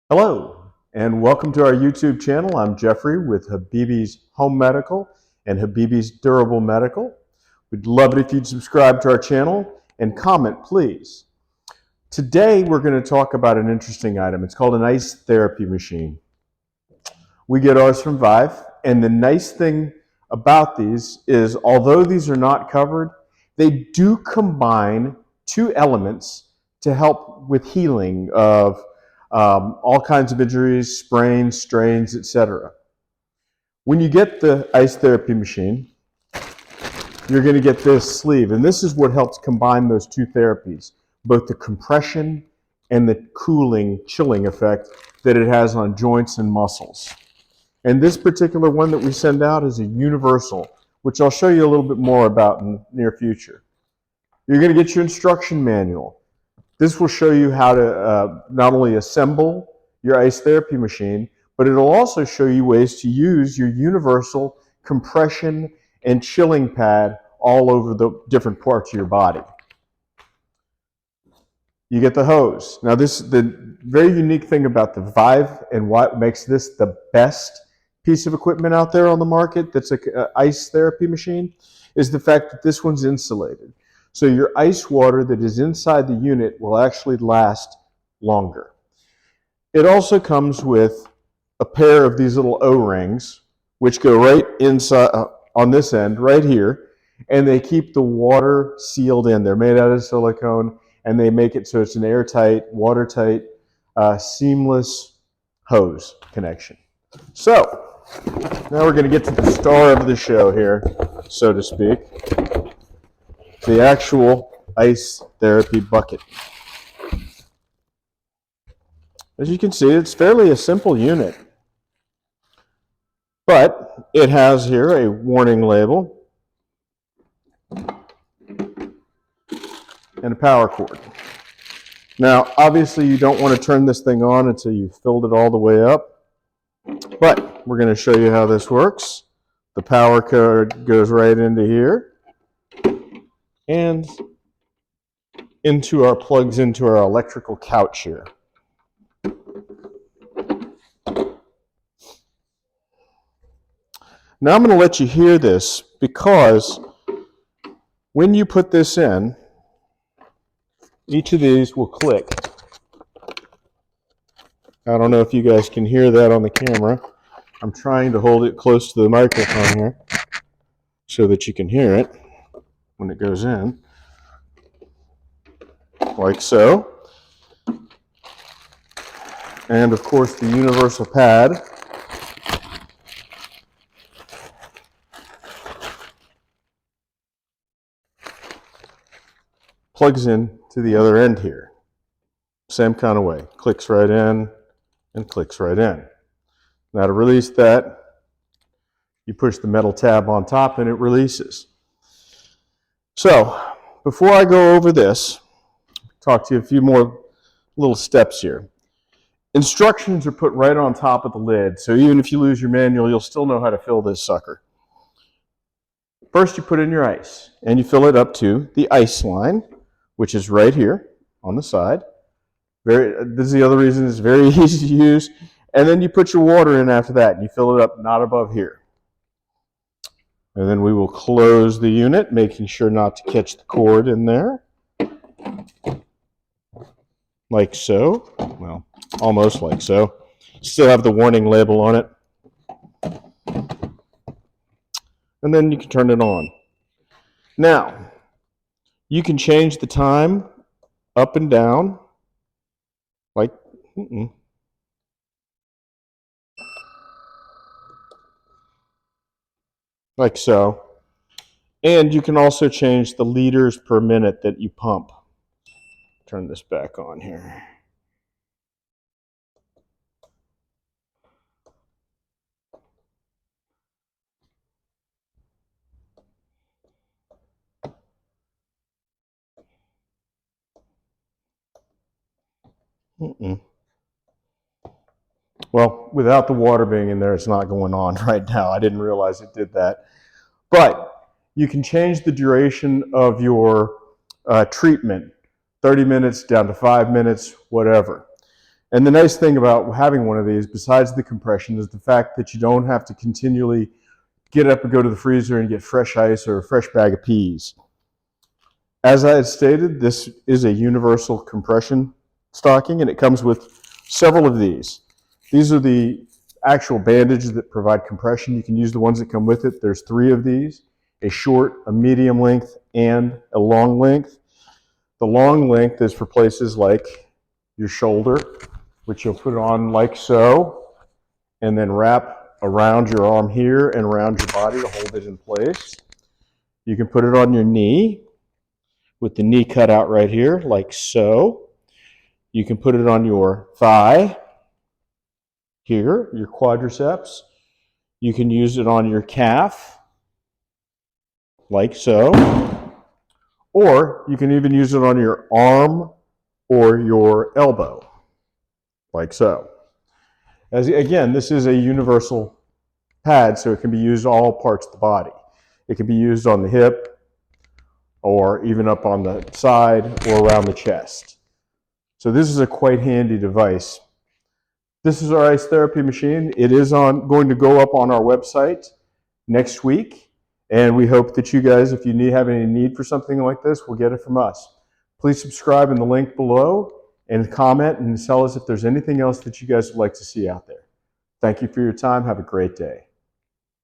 Hello, and welcome to our YouTube channel. I'm Jeffrey with Habibi's Home Medical and Habibi's Durable Medical. We'd love it if you'd subscribe to our channel and comment, please. Today, we're going to talk about an interesting item. It's called an ice therapy machine. We get ours from Vive, and the nice thing about these is, although these are not covered, they do combine two elements to help with healing of all kinds of injuries, sprains, strains, etc. When you get the ice therapy machine, you're going to get this sleeve, and this is what helps combine those two therapies, both the compression and the cooling, chilling effect that it has on joints and muscles. And this particular one that we send out is a universal, which I'll show you a little bit more about in the near future. You're going to get your instruction manual. This will show you how to not only assemble your ice therapy machine, but it'll also show you ways to use your universal compression and chilling pad all over the different parts of your body. You get the hose. Now, the very unique thing about the Vive and what makes this the best piece of equipment out there on the market that's an ice therapy machine is the fact that this one's insulated. So your ice water that is inside the unit will actually last longer. It also comes with a pair of these little O-rings, which go right inside on this end, right here, and they keep the water sealed in. They're made out of silicone, and they make it so it's an airtight, watertight, seamless hose connection. So, now we're going to get to the star of the show here, so to speak. The actual ice therapy bucket. As you can see, it's fairly a simple unit, but it has here a warning label and a power cord. Now, obviously, you don't want to turn this thing on until you've filled it all the way up, but we're going to show you how this works. The power cord goes right into here and plugs into our electrical couch here. Now I'm going to let you hear this because when you put this in, each of these will click. I don't know if you guys can hear that on the camera. I'm trying to hold it close to the microphone here so that you can hear it when it goes in, like so. And of course the universal pad plugs in to the other end here. Same kind of way. Clicks right in and clicks right in. Now to release that, you push the metal tab on top and it releases. So, before I go over this, talk to you a few more little steps here. Instructions are put right on top of the lid, so even if you lose your manual, you'll still know how to fill this sucker. First, you put in your ice, and you fill it up to the ice line, which is right here on the side. This is the other reason it's very easy to use. And then you put your water in after that, and you fill it up not above here. And then we will close the unit, making sure not to catch the cord in there. Like so. Well, almost like so. Still have the warning label on it. And then you can turn it on. Now, you can change the time up and down. Like so. And you can also change the liters per minute that you pump. Turn this back on here. Well, without the water being in there, it's not going on right now. I didn't realize it did that. But you can change the duration of your treatment, 30 minutes down to 5 minutes, whatever. And the nice thing about having one of these, besides the compression, is the fact that you don't have to continually get up and go to the freezer and get fresh ice or a fresh bag of peas. As I had stated, this is a universal compression stocking, and it comes with several of these. These are the actual bandages that provide compression. You can use the ones that come with it. There's 3 of these, a short, a medium length, and a long length. The long length is for places like your shoulder, which you'll put on like so, and then wrap around your arm here and around your body to hold it in place. You can put it on your knee with the knee cut out right here, like so. You can put it on your thigh here, your quadriceps. You can use it on your calf, like so. Or you can even use it on your arm or your elbow, like so. Again, this is a universal pad, so it can be used all parts of the body. It can be used on the hip, or even up on the side or around the chest. So this is a quite handy device. This is our ice therapy machine. It is going to go up on our website next week, and we hope that you guys, if you have any need for something like this, will get it from us. Please subscribe in the link below and comment and tell us if there's anything else that you guys would like to see out there. Thank you for your time. Have a great day.